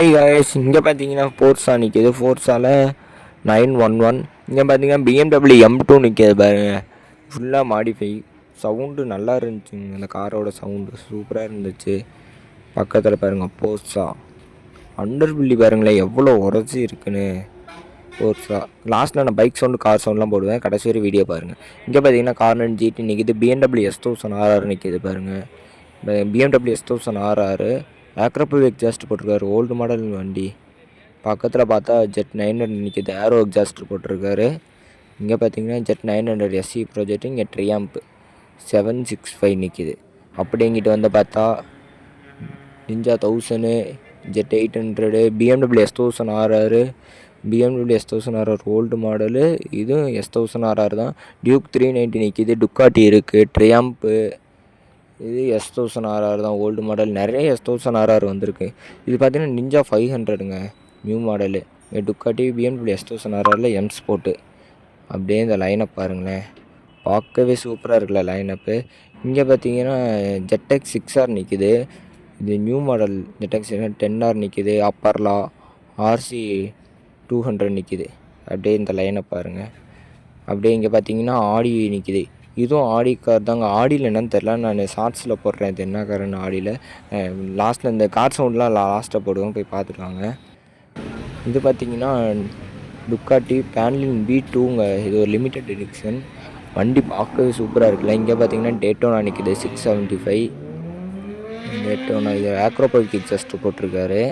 High guys, இங்கே பார்த்தீங்கன்னா ஃபோர்ஸா நிற்கிது. ஃபோர்ஸாவில் 911. இங்கே பார்த்தீங்கன்னா BMW M2 நிற்கிது பாருங்க. ஃபுல்லாக மாடிஃபை. சவுண்டு நல்லா இருந்துச்சுங்க. அந்த காரோட சவுண்டு சூப்பராக இருந்துச்சு. பக்கத்தில் பாருங்கள் ஃபோர்ஸா அண்டர் பில்லி பாருங்களேன் எவ்வளோ உரச்சி இருக்குன்னு. ஃபோர்ஸா லாஸ்ட்டில் நான் பைக் சவுண்டு கார் சவுண்ட்லாம் போடுவேன். கடைசி வரை வீடியோ பாருங்கள். இங்கே பார்த்தீங்கன்னா கார்னர் GT நிற்கிது. BMW S1000RR நிற்கிது பாருங்கள். BMW S1000RR ஆக்ரோபோவ் எக்ஸாஸ்ட் போட்டிருக்காரு. ஓல்டு மாடல் வண்டி. பக்கத்தில் பார்த்தா ஜெட் 900 நிற்கிது. ஏரோ எக்ஸாஸ்ட் போட்டிருக்காரு. இங்கே பார்த்தீங்கன்னா ஜெட் 900 SE ப்ராஜெக்ட். இங்கே ட்ரியாம்ப் 765 நிற்கிது. அப்படி இங்கிட்டு வந்து பார்த்தா Ninja 1000, Z 800, BMW S1000RR, BMW S1000RR old model. இதுவும் S1000RR தான். டியூக் 390 நிற்கிது. டுக்காட்டி இருக்குது. ட்ரியாம்ப்பு. இது S1000RR தான் ஓல்டு மாடல். நிறைய S1000RR வந்திருக்கு. இது பார்த்தீங்கன்னா நிஞ்சா 500ங்க நியூ மாடலு. டுக்காட்டி BMW S1000RRல M ஸ்போர்ட்டு. அப்படியே இந்த லைனப் பாருங்களேன், பார்க்கவே சூப்பராக இருக்குல்ல லைனப்பு. இங்கே பார்த்தீங்கன்னா ZX 6R நிற்கிது. இது நியூ மாடல். ZX 10R நிற்கிது. அப்பர்லா RC 200 நிற்கிது. அப்படியே இந்த லைனப் பாருங்கள். அப்படியே இங்கே பார்த்தீங்கன்னா ஆடி நிற்கிது. இதுவும் ஆடி கார் தாங்க. ஆடியில் என்னன்னு தெரில, நான் ஷார்ட்ஸில் போடுறேன் இது என்ன காருன்னு. ஆடியில் லாஸ்ட்டில் இந்த கார் சவுண்ட்லாம் லாஸ்ட்டில் போடுவோம், போய் பார்த்துருவாங்க. இது பார்த்திங்கன்னா டுக்காட்டி பேன்லின் B2ங்க. இது ஒரு லிமிட்டட் எடிஷன் வண்டி. பார்க்கவே சூப்பராக இருக்குல்ல. இங்கே பார்த்தீங்கன்னா டேட்டோனா நிற்கிது 675 டேட்டோனா. இது ஆக்ரோபோவ் எக்ஸாஸ்ட் போட்டிருக்காரு.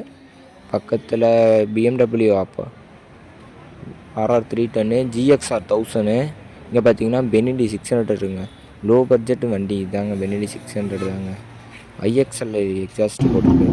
பக்கத்தில் BMW RR 310, GXR 1000. இங்கே பார்த்தீங்கன்னா பெனிலி 600 இருக்குங்க. லோ பட்ஜெட் வண்டி இதாங்க. பெனிலி 600 தாங்க. IXL எக்ஸாஸ்ட் போட்டிருக்கு.